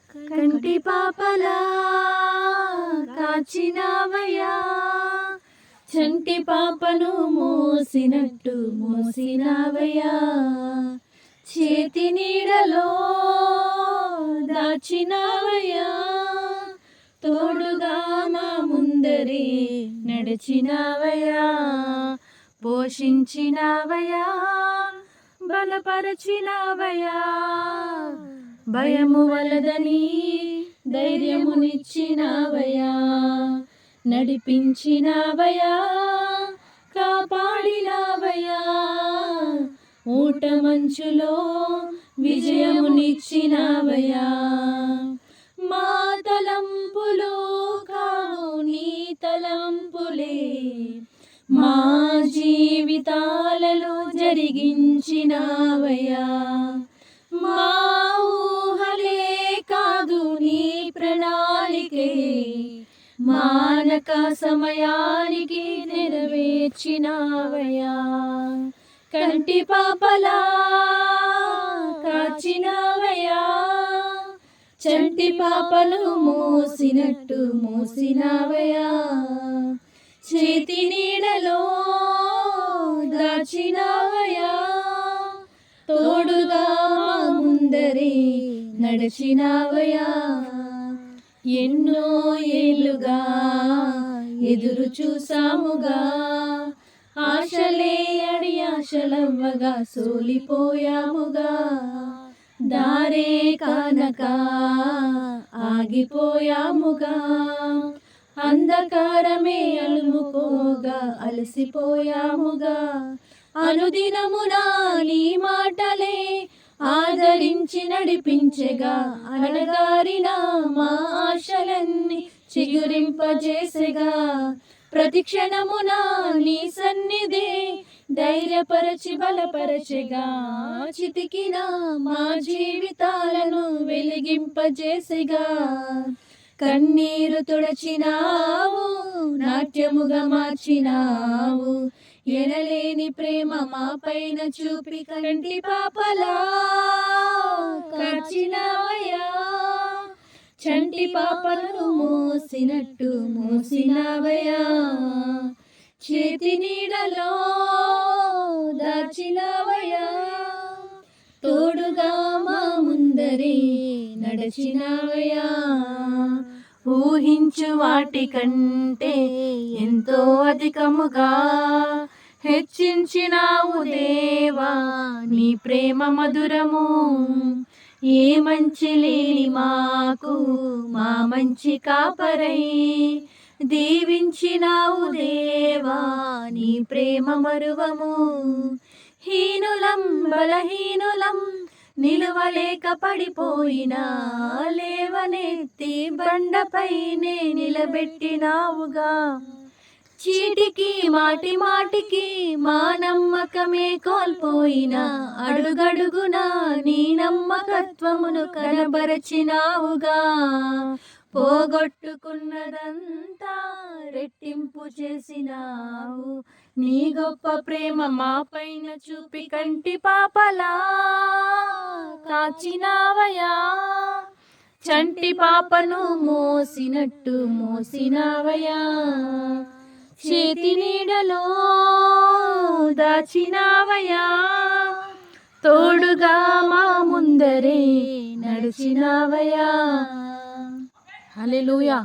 కంటి పాపలా కాచినావయ్యా, చంటి పాపను మోసినట్టు మోసినావయ్యా, చేతి నీడలో దాచినావయ్యా, తోడుగా మా ముందరే నడిచినావయ్యా, పోషించినావయ్యా, బలపరచినావయ్యా, భయము వలదని ధైర్యమునిచ్చినావయ్యా, నడిపించినావయ్యా, కాపాడినావయ్యా, ఊట మంచులో విజయమునిచ్చినావయ్యా, మా తలంపులు కావు నీ తలంపులే, మా జీవితాలలో జరిగించినావయ్యా, మా ఊహలే కాదు నీ ప్రణాళికే, మానక సమయానికి నెరవేర్చినావయ్యా, కంటి పాపలా కాచినావయ్యా, చంటి పాపలు మోసినట్టు మోసినావయ్యా, చేతి నీడలో దాచినావయ్యా, తోడుగా మా ముందరే నడిచినావయ్యా, ఎన్నో ఏళ్ళుగా ఎదురు చూసాముగా, ఆశలే అడి ఆశలవ్వగా సోలిపోయాముగా, దారే కానక ఆగిపోయాముగా, అంధకారమే అలుముకోగా అలసిపోయాముగా, అనుదినమునా నీ మాటలే ఆదరించి నడిపించగా, అనగారిన మా ఆశలన్నీ చిగురింపజేసగా, ప్రతి క్షణమున నీ సన్నిధే ధైర్యపరచి బలపరచగా, చితికిన మా జీవితాలను వెలిగింపజేసగా, కన్నీరు తుడచినావు, నాట్యముగా మార్చినావు, ఎనలేని ప్రేమ మా పైన చూపి కంటి పాపలా కాచినావయ్యా, చంటి పాపలను మోసినట్టు మోసినావయ్యా, చేతి నీడలో దాచినావయ్యా, తోడుగా మా ముందరే నడిచినావయ్యా, ఊహించు వాటి కంటే ఎంతో అధికముగా హెచ్చించినావు దేవా నీ ప్రేమ మధురము, ఏ మంచి లేని మాకు మా మంచి కాపరై దీవించినావు దేవా నీ ప్రేమ మరువము, హీనులం బలహీనులం నిలువలేక పడిపోయినా లేవనెత్తి బండపైనే నిలబెట్టినావుగా, చీటికి మాటి మాటికి మా నమ్మకమే కోల్పోయినా అడుగడుగునా నీ నమ్మకత్వమును కనబరచినావుగా, పోగొట్టుకున్నదంతా రెట్టింపు చేసినావు, నీ గొప్ప ప్రేమ మా పైన చూపి కంటి పాపలా కాచినావయ్యా, చంటి పాపను మోసినట్టు మోసినావయ్యా, చేతి నీడలో దాచినావయ్యా, తోడుగా మా ముందరే నడిచినావయ్యా. హల్లెలూయా.